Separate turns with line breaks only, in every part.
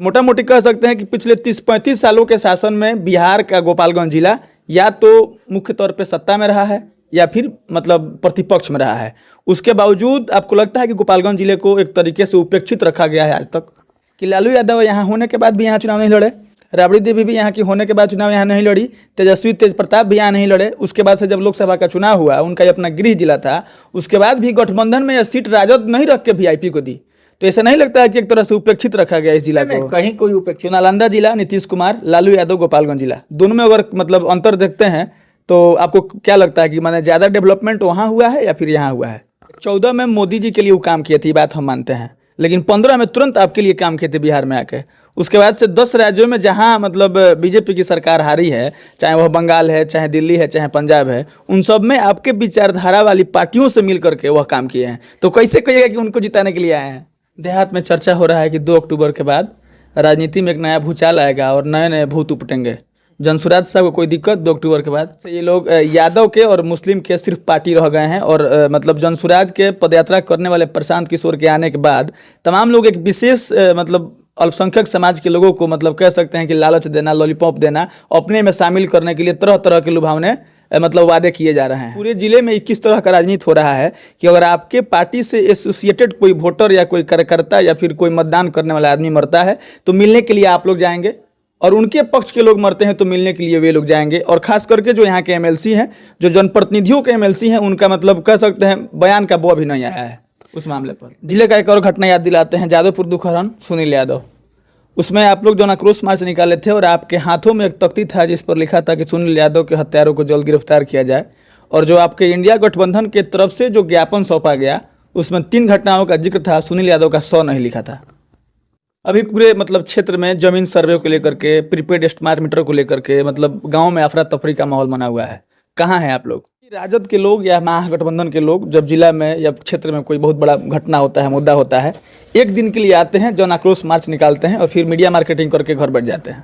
मोटा मोटी कह सकते हैं कि पिछले 30-35 सालों के शासन में बिहार का गोपालगंज जिला या तो मुख्य तौर पे सत्ता में रहा है या फिर मतलब प्रतिपक्ष में रहा है। उसके बावजूद आपको लगता है कि गोपालगंज जिले को एक तरीके से उपेक्षित रखा गया है आज तक, कि लालू यादव यहाँ होने के बाद भी यहाँ चुनाव नहीं लड़े, राबड़ी देवी भी यहाँ की होने के बाद चुनाव यहाँ नहीं लड़ी, तेजस्वी तेज प्रताप भी यहाँ नहीं लड़े। उसके बाद से जब लोकसभा का चुनाव हुआ, उनका अपना गृह जिला था, उसके बाद भी गठबंधन में यह सीट राजद नहीं रख के वीआईपी को दी। तो ऐसा नहीं लगता है कि एक तरह से उपेक्षित रखा गया इस जिला को? कहीं कोई उपेक्षित। नालंदा जिला नीतीश कुमार, लालू यादव गोपालगंज जिला, दोनों में अगर मतलब अंतर देखते हैं तो आपको क्या लगता है कि माने ज़्यादा डेवलपमेंट वहाँ हुआ है या फिर यहाँ हुआ है? 14 में मोदी जी के लिए वो काम किए थे, बात हम मानते हैं, लेकिन 15 में तुरंत आपके लिए काम किए थे बिहार में आके। उसके बाद से 10 राज्यों में जहां मतलब बीजेपी की सरकार हारी है, चाहे वह बंगाल है, चाहे दिल्ली है, चाहे पंजाब है, उन सब में आपके विचारधारा वाली पार्टियों से मिल करके वह काम किए हैं। तो कैसे कहिएगा कि उनको जिताने के लिए आए हैं? देहात में चर्चा हो रहा है कि 2 अक्टूबर के बाद राजनीति में एक नया भूचाल आएगा और नए नए भूत उपटेंगे। जनसुराज साहब को कोई दिक्कत 2 अक्टूबर के बाद से? ये लोग यादव के और मुस्लिम के सिर्फ पार्टी रह गए हैं और मतलब जनसुराज के पदयात्रा करने वाले प्रशांत किशोर के आने के बाद तमाम लोग एक विशेष मतलब अल्पसंख्यक समाज के लोगों को मतलब कह सकते हैं कि लालच देना, लॉलीपॉप देना, अपने में शामिल करने के लिए तरह तरह के लुभावने मतलब वादे किए जा रहे हैं। पूरे जिले में 21 तरह का राजनीति हो रहा है कि अगर आपके पार्टी से एसोसिएटेड कोई वोटर या कोई कार्यकर्ता या फिर कोई मतदान करने वाला आदमी मरता है तो मिलने के लिए आप लोग जाएंगे, और उनके पक्ष के लोग मरते हैं तो मिलने के लिए वे लोग जाएंगे। और खास करके जो यहाँ के एमएलसी हैं, जो जनप्रतिनिधियों के एमएलसी हैं, उनका मतलब कह सकते हैं बयान का वो भी नहीं आया है उस मामले पर। जिले का एक और घटना याद दिलाते हैं, जादवपुर दुखहरण सुनील यादव, उसमें आप लोग जो आक्रोश मार्च निकाले थे और आपके हाथों में एक तख्ती था जिस पर लिखा था कि सुनील यादव के हत्यारों को जल्द गिरफ्तार किया जाए, और जो आपके इंडिया गठबंधन के तरफ से जो ज्ञापन सौंपा गया उसमें 3 घटनाओं का जिक्र था, सुनील यादव का 100 नहीं लिखा था। अभी पूरे मतलब क्षेत्र में जमीन सर्वे को लेकर के, प्रीपेड स्मार्ट मीटर को लेकर के मतलब गांव में अफरा तफरी का माहौल बना हुआ है। कहाँ हैं आप लोग? राजद के लोग या महागठबंधन के लोग जब जिला में या क्षेत्र में कोई बहुत बड़ा घटना होता है, मुद्दा होता है, एक दिन के लिए आते हैं, जन आक्रोश मार्च निकालते हैं और फिर मीडिया मार्केटिंग करके घर बैठ जाते हैं।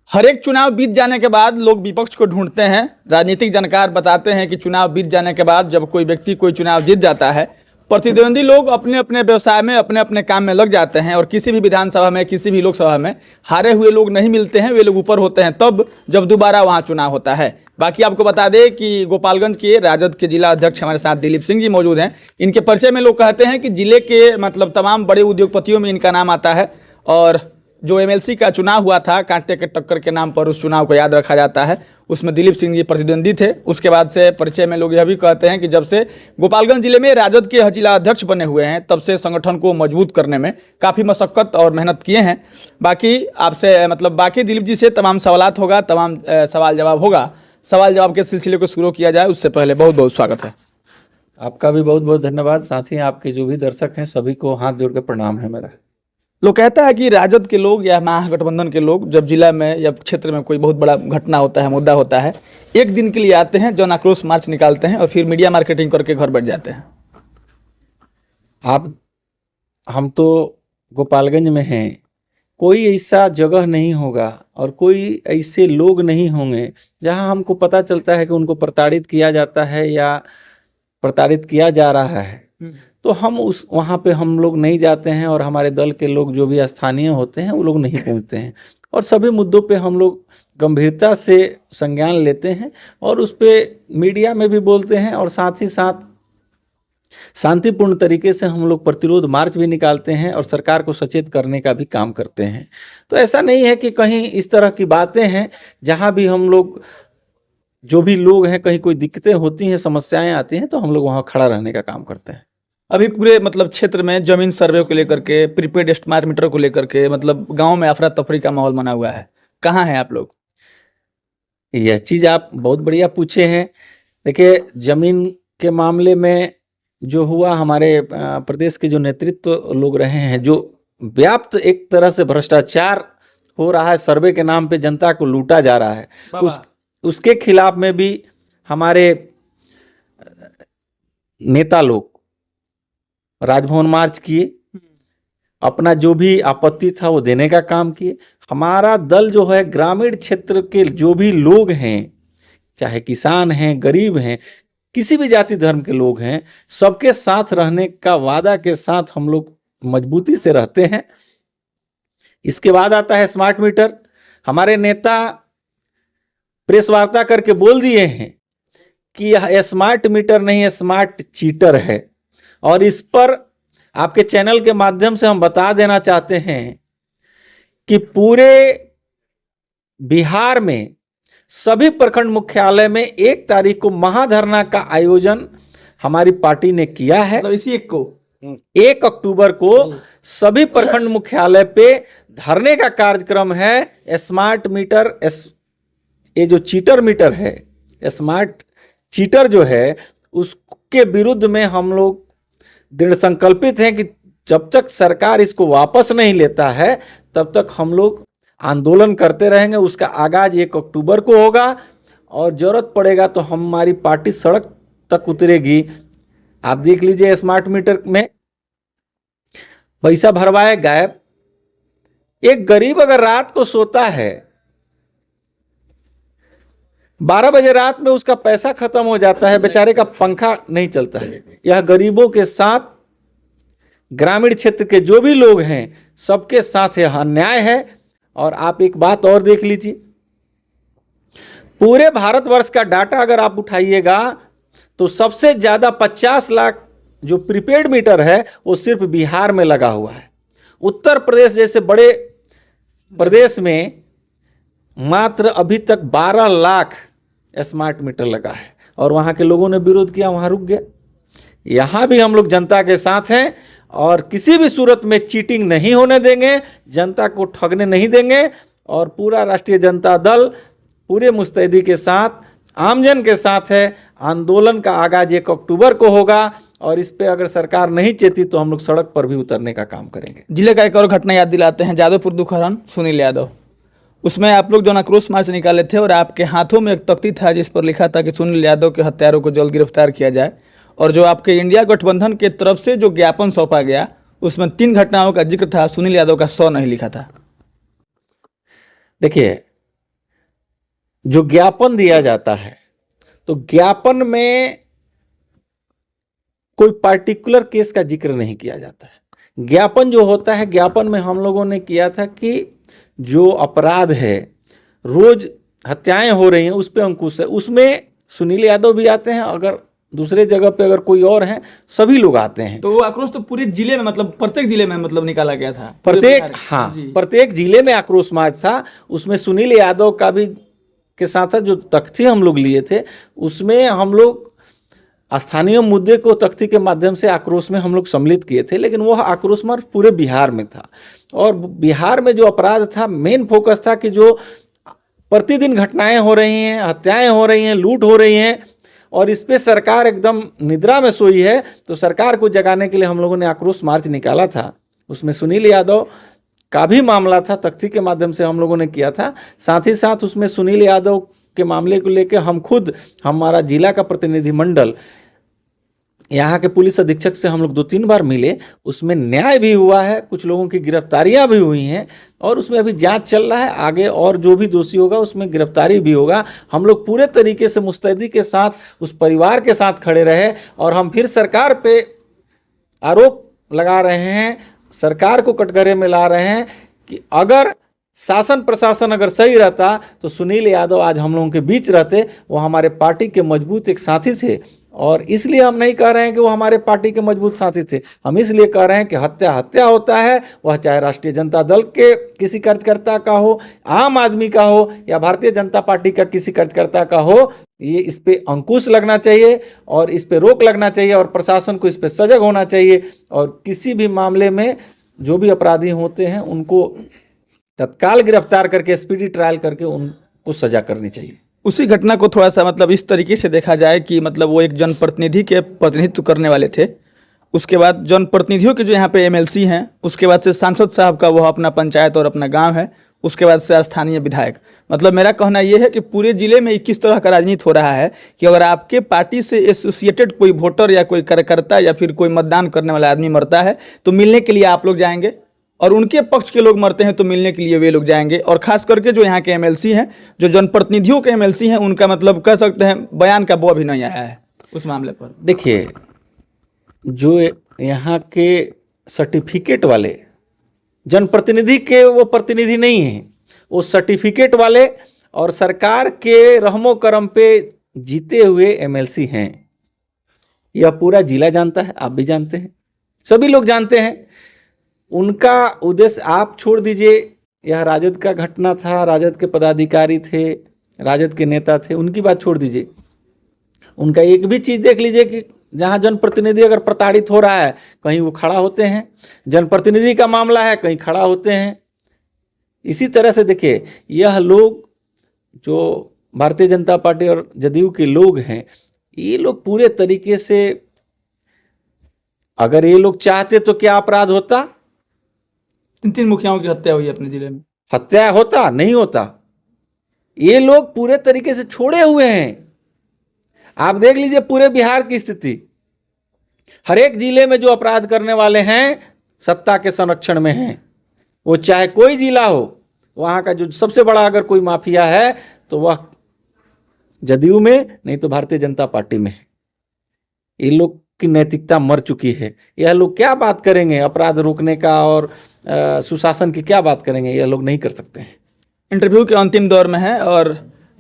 हर एक चुनाव बीत जाने के बाद लोग विपक्ष को ढूंढते हैं। राजनीतिक जानकार बताते हैं कि चुनाव बीत जाने के बाद जब कोई व्यक्ति कोई चुनाव जीत जाता है, प्रतिद्वंदी लोग अपने अपने व्यवसाय में, अपने अपने काम में लग जाते हैं और किसी भी विधानसभा में, किसी भी लोकसभा में हारे हुए लोग नहीं मिलते हैं, वे लोग ऊपर होते हैं तब जब दोबारा वहाँ चुनाव होता है। बाकी आपको बता दें कि गोपालगंज के राजद के जिला अध्यक्ष हमारे साथ दिलीप सिंह जी मौजूद हैं। इनके परिचय में लोग कहते हैं कि जिले के मतलब तमाम बड़े उद्योगपतियों में इनका नाम आता है, और जो एमएलसी का चुनाव हुआ था कांटे के टक्कर के नाम पर, उस चुनाव को याद रखा जाता है, उसमें दिलीप सिंह जी प्रतिद्वंदी थे। उसके बाद से परिचय में लोग यह भी कहते हैं कि जब से गोपालगंज जिले में राजद के जिला अध्यक्ष बने हुए हैं तब से संगठन को मजबूत करने में काफ़ी मशक्कत और मेहनत किए हैं। बाकी आपसे मतलब बाकी दिलीप जी से तमाम सवालात होगा, तमाम सवाल जवाब होगा। सवाल जवाब के सिलसिले को शुरू किया जाए उससे पहले बहुत बहुत स्वागत है
आपका। भी बहुत बहुत धन्यवाद। साथ ही आपके जो भी दर्शक हैं सभी को हाथ जोड़ के प्रणाम है मेरा।
लोग कहता है कि राजद के लोग या महागठबंधन के लोग जब जिला में या क्षेत्र में कोई बहुत बड़ा घटना होता है, मुद्दा होता है, एक दिन के लिए आते हैं, जन आक्रोश मार्च निकालते हैं और फिर मीडिया मार्केटिंग करके घर बैठ जाते हैं।
हम तो गोपालगंज में हैं, कोई ऐसा जगह नहीं होगा और कोई ऐसे लोग नहीं होंगे जहां हमको पता चलता है कि उनको प्रताड़ित किया जाता है या प्रताड़ित किया जा रहा है, तो हम वहाँ पे हम लोग नहीं जाते हैं और हमारे दल के लोग जो भी स्थानीय होते हैं वो लोग नहीं पहुँचते हैं, और सभी मुद्दों पे हम लोग गंभीरता से संज्ञान लेते हैं और उस पर मीडिया में भी बोलते हैं, और साथ ही साथ शांतिपूर्ण तरीके से हम लोग प्रतिरोध मार्च भी निकालते हैं और सरकार को सचेत करने का भी काम करते हैं। तो ऐसा नहीं है कि कहीं इस तरह की बातें हैं, जहाँ भी हम लोग जो भी लोग हैं कहीं कोई दिक्कतें होती हैं, समस्याएं आती हैं, तो हम लोग वहाँ खड़ा रहने का काम करते हैं।
अभी पूरे मतलब क्षेत्र में जमीन सर्वे को लेकर के, प्रीपेड स्मार्ट मीटर को लेकर के मतलब गांव में अफरा तफरी का माहौल बना हुआ है। कहाँ हैं आप लोग?
यह चीज़ आप बहुत बढ़िया पूछे हैं। देखिए, जमीन के मामले में जो हुआ, हमारे प्रदेश के जो नेतृत्व लोग रहे हैं, जो व्याप्त एक तरह से भ्रष्टाचार हो रहा है, सर्वे के नाम पे जनता को लूटा जा रहा है, उसके खिलाफ में भी हमारे नेता लोग राजभवन मार्च किए, अपना जो भी आपत्ति था वो देने का काम किए। हमारा दल जो है ग्रामीण क्षेत्र के जो भी लोग हैं, चाहे किसान हैं, गरीब हैं, किसी भी जाति धर्म के लोग हैं, सबके साथ रहने का वादा के साथ हम लोग मजबूती से रहते हैं। इसके बाद आता है स्मार्ट मीटर। हमारे नेता प्रेस वार्ता करके बोल दिए हैं कि यह स्मार्ट मीटर नहीं है, स्मार्ट चीटर है। और इस पर आपके चैनल के माध्यम से हम बता देना चाहते हैं कि पूरे बिहार में सभी प्रखंड मुख्यालय में 1 तारीख को महाधरना का आयोजन हमारी पार्टी ने किया है।
मतलब इसी एक को
1 अक्टूबर को सभी प्रखंड मुख्यालय पे धरने का कार्यक्रम है। स्मार्ट मीटर, ये जो चीटर मीटर है, स्मार्ट चीटर जो है, उसके विरुद्ध में हम लोग दृढ़ संकल्पित हैं कि जब तक सरकार इसको वापस नहीं लेता है तब तक हम लोग आंदोलन करते रहेंगे। उसका आगाज 1 अक्टूबर को होगा और जरूरत पड़ेगा तो हमारी पार्टी सड़क तक उतरेगी। आप देख लीजिए, स्मार्ट मीटर में पैसा भरवाए गायब। एक गरीब अगर रात को सोता है, 12 बजे रात में उसका पैसा खत्म हो जाता है, बेचारे का पंखा नहीं चलता है। यह गरीबों के साथ, ग्रामीण क्षेत्र के जो भी लोग हैं सबके साथ यह अन्याय है। और आप एक बात और देख लीजिए, पूरे भारतवर्ष का डाटा अगर आप उठाइएगा तो सबसे ज्यादा 50 लाख जो प्रीपेड मीटर है वो सिर्फ बिहार में लगा हुआ है। उत्तर प्रदेश जैसे बड़े प्रदेश में मात्र अभी तक 12 लाख स्मार्ट मीटर लगा है और वहां के लोगों ने विरोध किया, वहां रुक गया। यहां भी हम लोग जनता के साथ हैं और किसी भी सूरत में चीटिंग नहीं होने देंगे, जनता को ठगने नहीं देंगे। और पूरा राष्ट्रीय जनता दल पूरे मुस्तैदी के साथ, आमजन के साथ है। आंदोलन का आगाज 1 अक्टूबर को होगा और इस पे अगर सरकार नहीं चेती तो हम लोग सड़क पर भी उतरने का काम करेंगे।
जिले का एक और घटना याद दिलाते हैं, जादवपुर दुखहरण सुनील यादव, उसमें आप लोग जो आक्रोश मार्च निकाले थे और आपके हाथों में एक तख्ती था जिस पर लिखा था कि सुनील यादव के हत्यारों को जल्द गिरफ्तार किया जाए। और जो आपके इंडिया गठबंधन के तरफ से जो ज्ञापन सौंपा गया उसमें 3 घटनाओं का जिक्र था, सुनील यादव का 100 नहीं लिखा था।
देखिए, जो ज्ञापन दिया जाता है तो ज्ञापन में कोई पार्टिकुलर केस का जिक्र नहीं किया जाता है। ज्ञापन जो होता है, ज्ञापन में हम लोगों ने किया था कि जो अपराध है, रोज हत्याएं हो रही हैं, उस पर अंकुश है। उसमें सुनील यादव भी आते हैं, अगर दूसरे जगह पे अगर कोई और हैं, सभी लोग आते हैं।
तो वो आक्रोश तो पूरे जिले में, मतलब प्रत्येक जिले में मतलब निकाला गया था,
प्रत्येक जिले में आक्रोश मार्च था। उसमें सुनील यादव का भी के साथ साथ जो तख्ती हम लोग लिए थे उसमें हम लोग स्थानीय मुद्दे को तख्ती के माध्यम से आक्रोश में हम लोग सम्मिलित किए थे। लेकिन वह आक्रोश मार्च पूरे बिहार में था और बिहार में जो अपराध था, मेन फोकस था कि जो प्रतिदिन घटनाएं हो रही हैं, हत्याएं हो रही हैं, लूट हो रही हैं और इस पे सरकार एकदम निद्रा में सोई है। तो सरकार को जगाने के लिए हम लोगों ने आक्रोश मार्च निकाला था। उसमें सुनील यादव का भी मामला था, तख्ती के माध्यम से हम लोगों ने किया था। साथ ही साथ उसमें सुनील यादव के मामले को लेकर हम खुद, हमारा जिला का प्रतिनिधिमंडल यहाँ के पुलिस अधीक्षक से हम लोग 2-3 बार मिले। उसमें न्याय भी हुआ है, कुछ लोगों की गिरफ्तारियां भी हुई हैं और उसमें अभी जांच चल रहा है। आगे और जो भी दोषी होगा उसमें गिरफ्तारी भी होगा। हम लोग पूरे तरीके से मुस्तैदी के साथ उस परिवार के साथ खड़े रहे और हम फिर सरकार पे आरोप लगा रहे हैं, सरकार को कटघरे में ला रहे हैं कि अगर शासन प्रशासन अगर सही रहता तो सुनील यादव आज हम लोगों के बीच रहते। वो हमारे पार्टी के मजबूत एक साथी थे और इसलिए हम नहीं कह रहे हैं कि वो हमारे पार्टी के मजबूत साथी थे। हम इसलिए कह रहे हैं कि हत्या हत्या होता है, वह चाहे राष्ट्रीय जनता दल के किसी कार्यकर्ता का हो, आम आदमी का हो या भारतीय जनता पार्टी का किसी कार्यकर्ता का हो। ये इस पे अंकुश लगना चाहिए और इस पे रोक लगना चाहिए और प्रशासन को इस पे सजग होना चाहिए और किसी भी मामले में जो भी अपराधी होते हैं उनको तत्काल गिरफ्तार करके स्पीडी ट्रायल करके उनको सजा करनी चाहिए।
उसी घटना को थोड़ा सा मतलब इस तरीके से देखा जाए कि मतलब वो एक जनप्रतिनिधि के प्रतिनिधित्व करने वाले थे, उसके बाद जनप्रतिनिधियों के जो यहाँ पे एमएलसी हैं, उसके बाद से सांसद साहब का वो अपना पंचायत और अपना गांव है, उसके बाद से स्थानीय विधायक। मतलब मेरा कहना ये है कि पूरे जिले में किस तरह का राजनीति हो रहा है कि अगर आपके पार्टी से एसोसिएटेड कोई वोटर या कोई कार्यकर्ता या फिर कोई मतदान करने वाला आदमी मरता है तो मिलने के लिए आप लोग जाएंगे और उनके पक्ष के लोग मरते हैं तो मिलने के लिए वे लोग जाएंगे। और खास करके जो यहाँ के एमएलसी हैं, जो जनप्रतिनिधियों के एमएलसी हैं, उनका मतलब कह सकते हैं बयान का वो भी नहीं आया है उस मामले पर।
देखिए, जो यहाँ के सर्टिफिकेट वाले जनप्रतिनिधि के वो प्रतिनिधि नहीं है, वो सर्टिफिकेट वाले और सरकार के रहमो करम पे जीते हुए एमएलसी हैं। यह पूरा जिला जानता है, आप भी जानते हैं, सभी लोग जानते हैं। उनका उद्देश्य आप छोड़ दीजिए, यह राजद का घटना था, राजद के पदाधिकारी थे, राजद के नेता थे, उनकी बात छोड़ दीजिए। उनका एक भी चीज़ देख लीजिए कि जहाँ जनप्रतिनिधि अगर प्रताड़ित हो रहा है कहीं वो खड़ा होते हैं, जनप्रतिनिधि का मामला है कहीं खड़ा होते हैं। इसी तरह से देखिए, यह लोग जो भारतीय जनता पार्टी और जदयू के लोग हैं, ये लोग पूरे तरीके से, अगर ये लोग चाहते तो क्या अपराध होता?
3 मुखियाओं की हत्या हुई अपने जिले में।
हत्या होता? नहीं होता। ये लोग पूरे तरीके से छोड़े हुए हैं। आप देख लीजिए पूरे बिहार की स्थिति, हर एक जिले में जो अपराध करने वाले हैं सत्ता के संरक्षण में हैं। वो चाहे कोई जिला हो, वहाँ का जो सबसे बड़ा अगर कोई माफिया है तो वह जदयू में, नहीं तो भारतीय जनता पार्टी में है। ये लोग की नैतिकता मर चुकी है। यह लोग क्या बात करेंगे अपराध रोकने का और सुशासन की, क्या बात करेंगे? यह लोग नहीं कर सकते हैं।
इंटरव्यू के अंतिम दौर में है और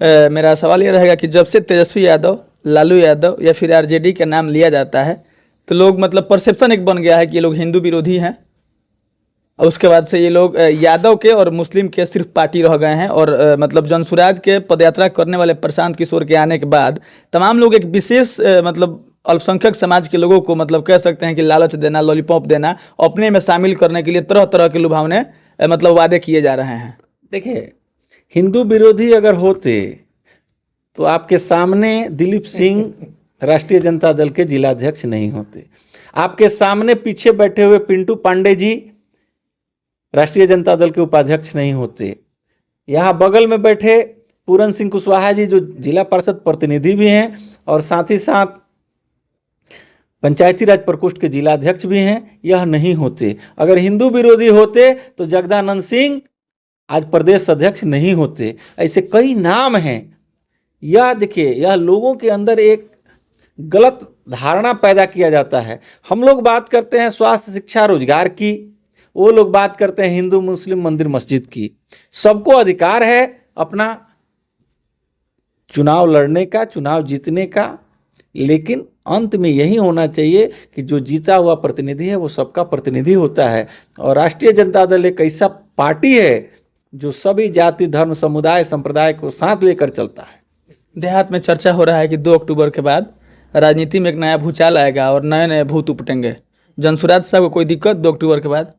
मेरा सवाल ये रहेगा कि जब से तेजस्वी यादव, लालू यादव या फिर आरजेडी का नाम लिया जाता है तो लोग मतलब परसेप्शन एक बन गया है कि ये लोग हिंदू विरोधी हैं, और उसके बाद से ये लोग यादव के और मुस्लिम के सिर्फ पार्टी रह गए हैं। और मतलब जनसुराज के पदयात्रा करने वाले प्रशांत किशोर के आने के बाद तमाम लोग एक विशेष मतलब अल्पसंख्यक समाज के लोगों को मतलब कह सकते हैं कि लालच देना, लॉलीपॉप देना, अपने में शामिल करने के लिए तरह तरह के लुभावने मतलब वादे किए जा रहे हैं।
देखिए, हिंदू विरोधी अगर होते तो आपके सामने दिलीप सिंह राष्ट्रीय जनता दल के जिलाध्यक्ष नहीं होते, आपके सामने पीछे बैठे हुए पिंटू पांडे जी राष्ट्रीय जनता दल के उपाध्यक्ष नहीं होते, यहाँ बगल में बैठे पूरन सिंह कुशवाहा जी जो जिला परिषद प्रतिनिधि भी हैं और साथ ही साथ पंचायती राज प्रकोष्ठ के जिलाध्यक्ष भी हैं, यह नहीं होते। अगर हिंदू विरोधी होते तो जगदानंद सिंह आज प्रदेश अध्यक्ष नहीं होते। ऐसे कई नाम हैं। यह देखिए, यह लोगों के अंदर एक गलत धारणा पैदा किया जाता है। हम लोग बात करते हैं स्वास्थ्य, शिक्षा, रोजगार की, वो लोग बात करते हैं हिंदू मुस्लिम मंदिर मस्जिद की। सबको अधिकार है अपना चुनाव लड़ने का, चुनाव जीतने का, लेकिन अंत में यही होना चाहिए कि जो जीता हुआ प्रतिनिधि है वो सबका प्रतिनिधि होता है। और राष्ट्रीय जनता दल एक ऐसा पार्टी है जो सभी जाति, धर्म, समुदाय, संप्रदाय को साथ लेकर चलता है।
देहात में चर्चा हो रहा है कि 2 अक्टूबर के बाद राजनीति में एक नया भूचाल आएगा और नए नए भूत उपटेंगे। जनसुराज साहब को कोई दिक्कत 2 अक्टूबर के बाद?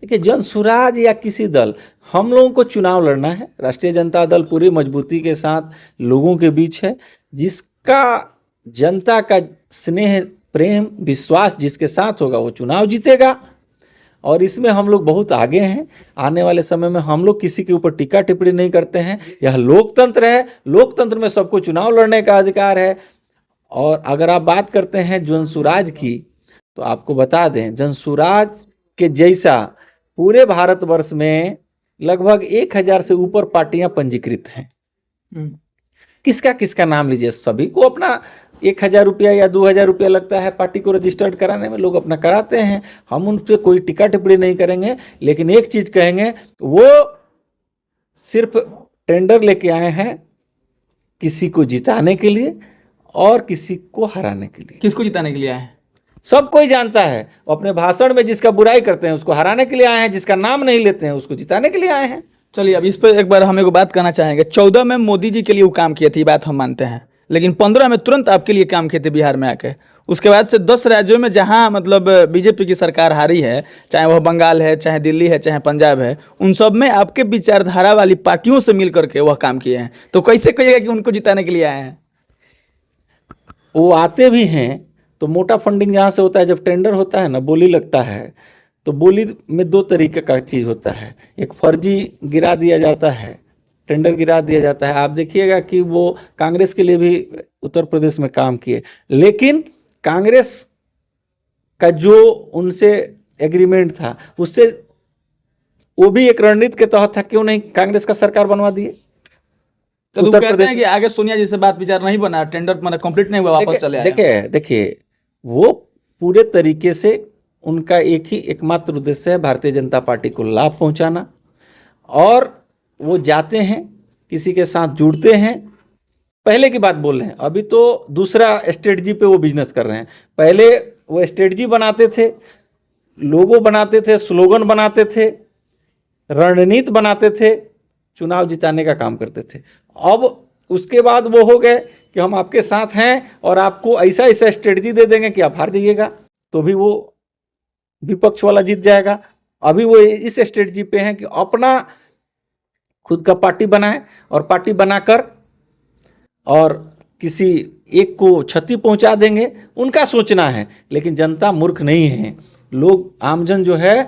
देखिए, जनसुराज या किसी दल, हम लोगों को चुनाव लड़ना है। राष्ट्रीय जनता दल पूरी मजबूती के साथ लोगों के बीच है। जिसका जनता का स्नेह, प्रेम, विश्वास जिसके साथ होगा वो चुनाव जीतेगा। और इसमें हम लोग बहुत आगे हैं। आने वाले समय में हम लोग किसी के ऊपर टीका टिप्पणी नहीं करते हैं। यह लोकतंत्र है, लोकतंत्र में सबको चुनाव लड़ने का अधिकार है। और अगर आप बात करते हैं जनसुराज की, तो आपको बता दें जनसुराज के जैसा पूरे भारतवर्ष में लगभग 1000 से ऊपर पार्टियां पंजीकृत हैं। किसका किसका नाम लीजिए, सभी को अपना 1000 रुपया या 2000 रुपया लगता है पार्टी को रजिस्टर्ड कराने में, लोग अपना कराते हैं। हम उन पर कोई टिक्का टिप्पणी नहीं करेंगे, लेकिन एक चीज कहेंगे, वो सिर्फ टेंडर लेके आए हैं किसी को जिताने के लिए और किसी को हराने के लिए।
किसको जिताने के लिए आए हैं?
सब कोई जानता है। अपने भाषण में जिसका बुराई करते हैं उसको हराने के लिए आए हैं, जिसका नाम नहीं लेते हैं उसको जिताने के लिए आए हैं।
चलिए, अब इस पर एक बार हम एक बात करना चाहेंगे। 14 में मोदी जी के लिए वो काम किए थे, ये बात हम मानते हैं, लेकिन 15 में तुरंत आपके लिए काम किए थे बिहार में आके। उसके बाद से 10 राज्यों में जहां मतलब बीजेपी की सरकार हारी है, चाहे वह बंगाल है, चाहे दिल्ली है, चाहे पंजाब है, उन सब में आपके विचारधारा वाली पार्टियों से मिल करके वह काम किए हैं। तो कैसे कहिएगा कि उनको जिताने के लिए आए हैं?
वो आते भी हैं तो मोटा फंडिंग जहाँ से होता है, जब टेंडर होता है ना, बोली लगता है, तो बोली में 2 तरीके का चीज़ होता है। एक फर्जी गिरा दिया जाता है, टेंडर गिरा दिया जाता है। आप देखिएगा कि वो कांग्रेस के लिए भी उत्तर प्रदेश में काम किए, लेकिन कांग्रेस का जो उनसे एग्रीमेंट था उससे वो भी एक रणनीति के तहत था, क्यों नहीं कांग्रेस का सरकार बनवा दिए।
तो उत्तर प्रदेश हैं कि आगे सोनिया जी से बात विचार नहीं बना, टेंडर मतलब कंप्लीट नहीं हुआ, वापस चले आए।
देखिए वो पूरे तरीके से उनका एक ही एकमात्र उद्देश्य है, भारतीय जनता पार्टी को लाभ पहुंचाना। और वो जाते हैं, किसी के साथ जुड़ते हैं। पहले की बात बोल रहे हैं, अभी तो दूसरा स्ट्रेटजी पे वो बिजनेस कर रहे हैं। पहले वो स्ट्रेटजी बनाते थे, लोगो बनाते थे, स्लोगन बनाते थे, रणनीति बनाते थे, चुनाव जिताने का काम करते थे। अब उसके बाद वो हो गए कि हम आपके साथ हैं और आपको ऐसा ऐसा स्ट्रेटजी दे देंगे कि आप हार जाइएगा, तो भी वो विपक्ष वाला जीत जाएगा। अभी वो इस स्ट्रेटजी पे हैं कि अपना खुद का पार्टी बनाए और पार्टी बनाकर और किसी एक को क्षति पहुंचा देंगे, उनका सोचना है। लेकिन जनता मूर्ख नहीं है, लोग आमजन जो है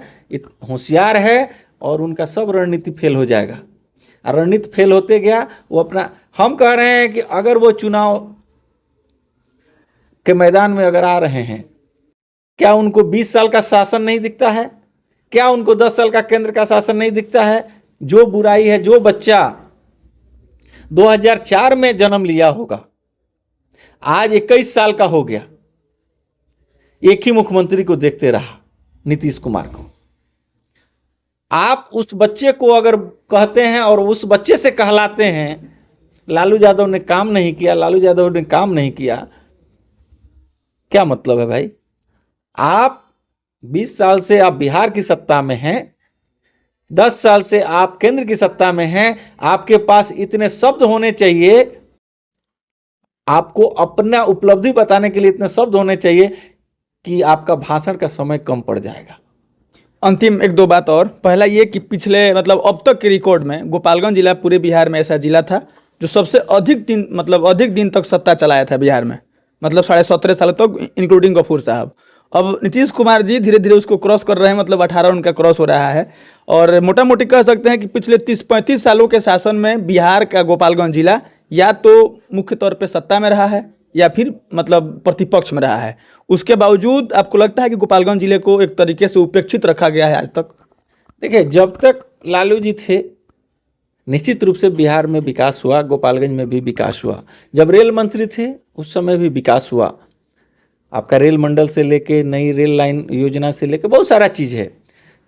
होशियार है और उनका सब रणनीति फेल हो जाएगा। और रणनीति फेल होते गया वो अपना, हम कह रहे हैं कि अगर वो चुनाव के मैदान में अगर आ रहे हैं, क्या उनको 20 साल का शासन नहीं दिखता है? क्या उनको 10 साल का केंद्र का शासन नहीं दिखता है? जो बुराई है, जो बच्चा 2004 में जन्म लिया होगा, आज 21 साल का हो गया, एक ही मुख्यमंत्री को देखते रहा, नीतीश कुमार को। आप उस बच्चे को अगर कहते हैं और उस बच्चे से कहलाते हैं लालू यादव ने काम नहीं किया, लालू यादव ने काम नहीं किया, क्या मतलब है भाई? आप 20 साल से आप बिहार की सत्ता में हैं, 10 साल से आप केंद्र की सत्ता में हैं, आपके पास इतने शब्द होने चाहिए, आपको अपना उपलब्धि बताने के लिए इतने शब्द होने चाहिए कि आपका भाषण का समय कम पड़ जाएगा।
अंतिम एक दो बात और, पहला ये कि पिछले मतलब अब तक के रिकॉर्ड में गोपालगंज जिला पूरे बिहार में ऐसा जिला था जो सबसे अधिक दिन तक सत्ता चलाया था बिहार में, मतलब 17.5 साल तक, इंक्लूडिंग गफूर साहब। अब नीतीश कुमार जी धीरे धीरे उसको क्रॉस कर रहे हैं, मतलब 18 उनका क्रॉस हो रहा है। और मोटा मोटी कह सकते हैं कि पिछले 30-35 सालों के शासन में बिहार का गोपालगंज जिला या तो मुख्य तौर पे सत्ता में रहा है या फिर मतलब प्रतिपक्ष में रहा है। उसके बावजूद आपको लगता है कि गोपालगंज जिले को एक तरीके से उपेक्षित रखा गया है आज तक?
देखिए, जब तक लालू जी थे निश्चित रूप से बिहार में विकास हुआ, गोपालगंज में भी विकास हुआ। जब रेल मंत्री थे उस समय भी विकास हुआ। आपका रेल मंडल से लेके नई रेल लाइन योजना से लेके बहुत सारा चीज़ है।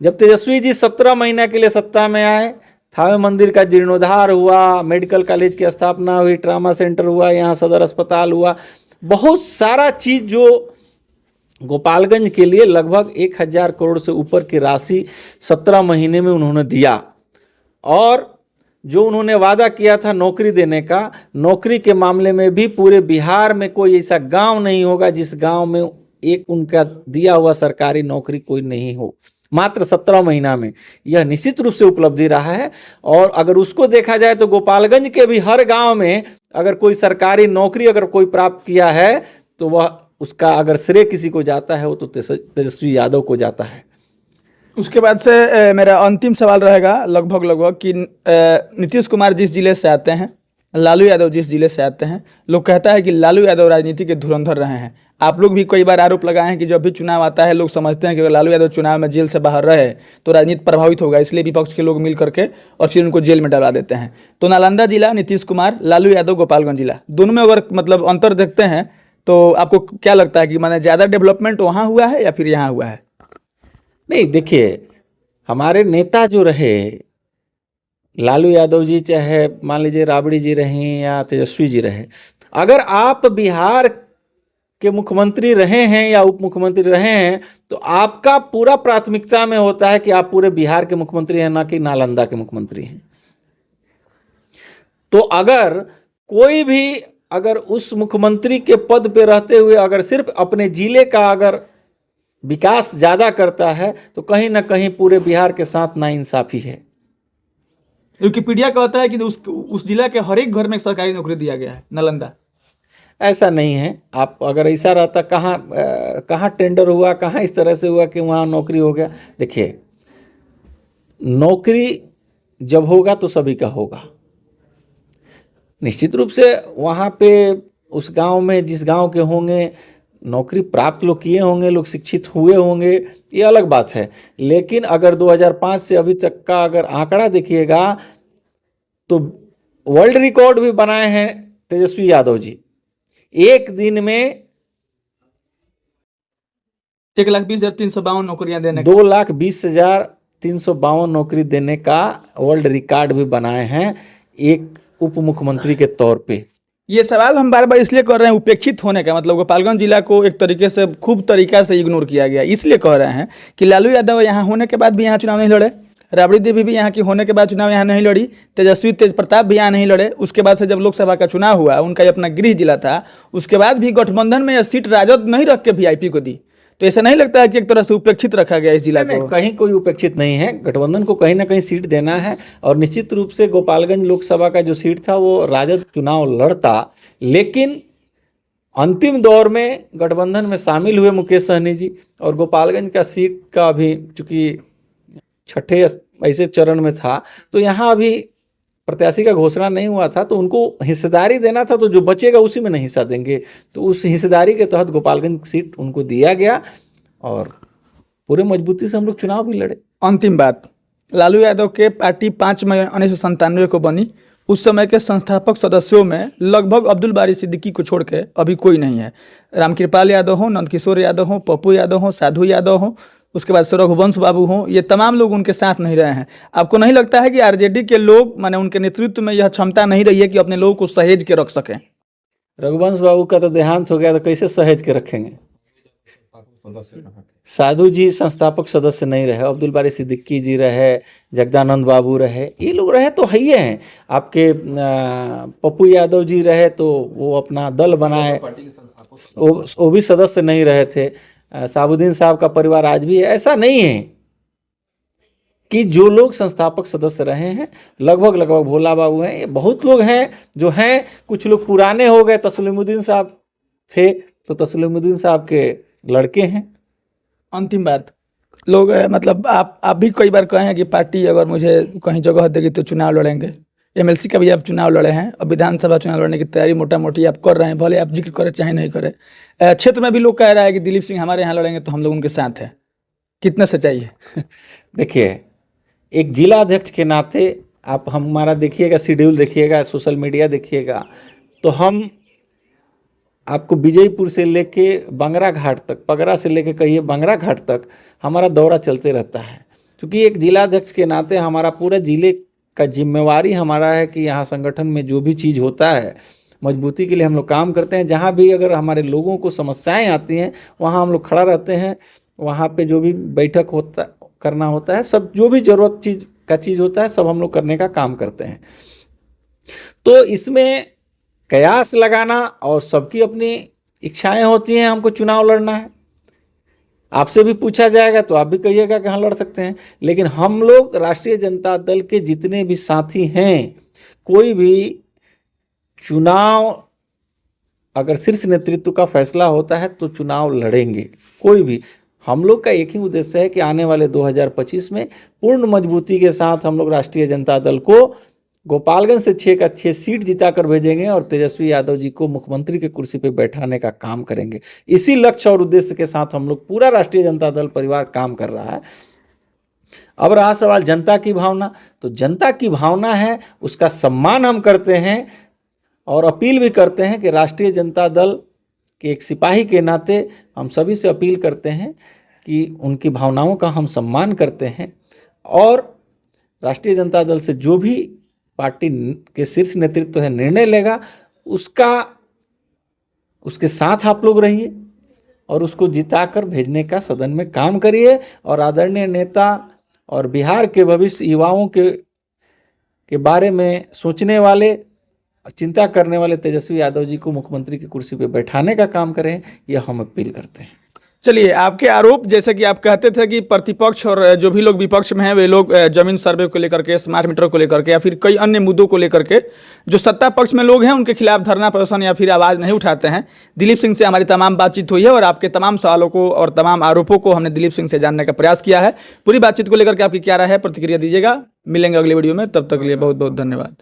जब तेजस्वी जी 17 महीना के लिए सत्ता में आए, थावे मंदिर का जीर्णोद्धार हुआ, मेडिकल कॉलेज की स्थापना हुई, ट्रामा सेंटर हुआ, यहाँ सदर अस्पताल हुआ, बहुत सारा चीज़ जो गोपालगंज के लिए लगभग 1000 करोड़ से ऊपर की राशि 17 महीने में उन्होंने दिया। और जो उन्होंने वादा किया था नौकरी देने का, नौकरी के मामले में भी पूरे बिहार में कोई ऐसा गांव नहीं होगा जिस गांव में एक उनका दिया हुआ सरकारी नौकरी कोई नहीं हो, मात्र 17 महीना में। यह निश्चित रूप से उपलब्धि रहा है। और अगर उसको देखा जाए तो गोपालगंज के भी हर गांव में अगर कोई सरकारी नौकरी अगर कोई प्राप्त किया है तो वह उसका अगर श्रेय किसी को जाता है वो तो तेजस्वी यादव को जाता है।
उसके बाद से मेरा अंतिम सवाल रहेगा लगभग कि नीतीश कुमार जिस जिले से आते हैं, लालू यादव जिस जिले से आते हैं, लोग कहता है कि लालू यादव राजनीति के धुरंधर रहे हैं। आप लोग भी कई बार आरोप लगाए हैं कि जब भी चुनाव आता है लोग समझते हैं कि अगर लालू यादव चुनाव में जेल से बाहर रहे तो राजनीति प्रभावित होगा, इसलिए विपक्ष के लोग मिल करके और फिर उनको जेल में डलवा देते हैं। तो नालंदा जिला नीतीश कुमार, लालू यादव गोपालगंज जिला, दोनों में अगर मतलब अंतर देखते हैं तो आपको क्या लगता है कि माने ज़्यादा डेवलपमेंट वहाँ हुआ है या फिर यहाँ हुआ है?
नहीं, देखिए, हमारे नेता जो रहे, लालू यादव जी चाहे मान लीजिए राबड़ी जी रहें या तेजस्वी जी रहे, अगर आप बिहार के मुख्यमंत्री रहे हैं या उप मुख्यमंत्री रहे हैं तो आपका पूरा प्राथमिकता में होता है कि आप पूरे बिहार के मुख्यमंत्री हैं, ना कि नालंदा के मुख्यमंत्री हैं। तो अगर कोई भी अगर उस मुख्यमंत्री के पद पे रहते हुए अगर सिर्फ अपने जिले का अगर विकास ज़्यादा करता है तो कहीं ना कहीं पूरे बिहार के साथ नाइंसाफ़ी है।
विकिपीडिया कहता है कि उस जिला के हर एक घर में सरकारी नौकरी दिया गया है नालंदा।
ऐसा नहीं है। आप अगर ऐसा रहता, कहाँ टेंडर हुआ, कहाँ इस तरह से हुआ कि वहाँ नौकरी हो गया? देखिए, नौकरी जब होगा तो सभी का होगा। निश्चित रूप से वहाँ पे उस गांव में जिस गांव के होंगे नौकरी प्राप्त लोग किए होंगे, लोग शिक्षित हुए होंगे, ये अलग बात है। लेकिन अगर 2005 से अभी तक का अगर आंकड़ा देखिएगा तो वर्ल्ड रिकॉर्ड भी बनाए हैं तेजस्वी यादव जी। एक दिन में
1,20,352 नौकरियां देने का।
2,20,352 नौकरी देने का वर्ल्ड रिकॉर्ड भी बनाए हैं एक उप मुख्यमंत्री के तौर पे।
ये सवाल हम बार बार इसलिए कर रहे हैं, उपेक्षित होने का मतलब गोपालगंज जिला को एक तरीके से खूब तरीका से इग्नोर किया गया, इसलिए कह रहे हैं कि लालू यादव यहाँ होने के बाद भी यहाँ चुनाव नहीं लड़े, राबड़ी देवी भी यहाँ की होने के बाद चुनाव यहाँ नहीं लड़ी, तेजस्वी तेज प्रताप भी यहाँ नहीं लड़े। उसके बाद से जब लोकसभा का चुनाव हुआ, उनका ये अपना गृह जिला था, उसके बाद भी गठबंधन में यह सीट राजद नहीं रख के वीआईपी को दी। तो ऐसा नहीं लगता है कि एक तरह से उपेक्षित रखा गया इस जिला को?
कहीं कोई उपेक्षित नहीं है, गठबंधन को कहीं ना कहीं सीट देना है और निश्चित रूप से गोपालगंज लोकसभा का जो सीट था वो राजद चुनाव लड़ता, लेकिन अंतिम दौर में गठबंधन में शामिल हुए मुकेश सहनी जी और गोपालगंज का सीट का अभी चूंकि छठे ऐसे चरण में था तो यहाँ अभी प्रत्याशी का घोषणा नहीं हुआ था, तो उनको हिस्सेदारी देना था, तो जो बचेगा उसी में नहीं हिस्सा देंगे, तो उस हिस्सेदारी के तहत गोपालगंज सीट उनको दिया गया और पूरे मजबूती से हम लोग चुनाव भी लड़े।
अंतिम बात, लालू यादव के पार्टी 5 मई 1997 को बनी, उस समय के संस्थापक सदस्यों में लगभग अब्दुल बारी सिद्दीकी को छोड़ के अभी कोई नहीं है। रामकृपाल यादव हो, नंदकिशोर यादव हो, पप्पू यादव हो, साधु यादव हो, उसके बाद से रघुवंश बाबू हों, ये तमाम लोग उनके साथ नहीं रहे हैं। आपको नहीं लगता है कि आरजेडी के लोग माने उनके नेतृत्व में यह क्षमता नहीं रही है कि अपने लोगों को सहेज के रख सकें?
रघुवंश बाबू का तो देहांत हो गया, तो कैसे सहेज के रखेंगे? साधु जी संस्थापक सदस्य नहीं रहे, अब्दुल बारी सिद्दीकी जी रहे, जगदानंद बाबू रहे, ये लोग रहे तो है ही हैं। आपके पप्पू यादव जी रहे तो वो अपना दल बनाए, वो भी सदस्य नहीं रहे थे। साबुद्दीन साहब का परिवार आज भी है। ऐसा नहीं है कि जो लोग संस्थापक सदस्य रहे हैं लगभग भोला बाबू हैं, ये बहुत लोग हैं जो हैं। कुछ लोग पुराने हो गए, तस्लीमुद्दीन साहब थे तो तस्लीमुद्दीन साहब के लड़के हैं।
अंतिम बात, लोग मतलब आप भी कई बार कहे हैं कि पार्टी अगर मुझे कहीं जगह देगी तो चुनाव लड़ेंगे। एमएलसी का भी आप चुनाव लड़े हैं, अब विधानसभा चुनाव लड़ने की तैयारी मोटा मोटी आप कर रहे हैं, भले आप जिक्र करें चाहे नहीं करें। क्षेत्र में भी लोग कह रहा है कि दिलीप सिंह हमारे यहाँ लड़ेंगे तो हम लोग उनके साथ हैं, कितना सच्चाई है?
देखिए, एक जिला अध्यक्ष के नाते आप हमारा देखिएगा, शेड्यूल देखिएगा, सोशल मीडिया देखिएगा, तो हम आपको विजयपुर से लेके बंगरा घाट तक, पगरा से लेके कहिए बंगरा घाट तक हमारा दौरा चलते रहता है। क्योंकि एक जिला अध्यक्ष के नाते हमारा पूरे जिले का जिम्मेवारी हमारा है कि यहाँ संगठन में जो भी चीज़ होता है मजबूती के लिए हम लोग काम करते हैं। जहाँ भी अगर हमारे लोगों को समस्याएं आती हैं वहाँ हम लोग खड़ा रहते हैं, वहाँ पे जो भी बैठक करना होता है, सब जो भी ज़रूरत चीज़ होता है सब हम लोग करने का काम करते हैं। तो इसमें कयास लगाना और सबकी अपनी इच्छाएं होती हैं, हमको चुनाव लड़ना है। आपसे भी पूछा जाएगा तो आप भी कहिएगा कि हाँ लड़ सकते हैं, लेकिन हम लोग राष्ट्रीय जनता दल के जितने भी साथी हैं, कोई भी चुनाव अगर शीर्ष नेतृत्व का फैसला होता है तो चुनाव लड़ेंगे कोई भी। हम लोग का एक ही उद्देश्य है कि आने वाले 2025 में पूर्ण मजबूती के साथ हम लोग राष्ट्रीय जनता दल को गोपालगंज से 6 का 6 सीट जिताकर भेजेंगे और तेजस्वी यादव जी को मुख्यमंत्री की कुर्सी पर बैठाने का काम करेंगे। इसी लक्ष्य और उद्देश्य के साथ हम लोग पूरा राष्ट्रीय जनता दल परिवार काम कर रहा है। अब रहा सवाल जनता की भावना, तो जनता की भावना है, उसका सम्मान हम करते हैं और अपील भी करते हैं कि राष्ट्रीय जनता दल के एक सिपाही के नाते हम सभी से अपील करते हैं कि उनकी भावनाओं का हम सम्मान करते हैं और राष्ट्रीय जनता दल से जो भी पार्टी के शीर्ष नेतृत्व है निर्णय लेगा उसके साथ आप लोग रहिए और उसको जिताकर भेजने का सदन में काम करिए। और आदरणीय नेता और बिहार के भविष्य युवाओं के बारे में सोचने वाले, चिंता करने वाले तेजस्वी यादव जी को मुख्यमंत्री की कुर्सी पे बैठाने का काम करें, यह हम अपील करते हैं।
चलिए, आपके आरोप, जैसे कि आप कहते थे कि प्रतिपक्ष और जो भी लोग विपक्ष में हैं वे लोग जमीन सर्वे को लेकर के, स्मार्ट मीटर को लेकर के या फिर कई अन्य मुद्दों को लेकर के जो सत्ता पक्ष में लोग हैं उनके खिलाफ धरना प्रदर्शन या फिर आवाज़ नहीं उठाते हैं। दिलीप सिंह से हमारी तमाम बातचीत हुई है और आपके तमाम सवालों को और तमाम आरोपों को हमने दिलीप सिंह से जानने का प्रयास किया है। पूरी बातचीत को लेकर के आपकी क्या राय है, प्रतिक्रिया दीजिएगा। मिलेंगे अगली वीडियो में, तब तक के लिए बहुत बहुत धन्यवाद।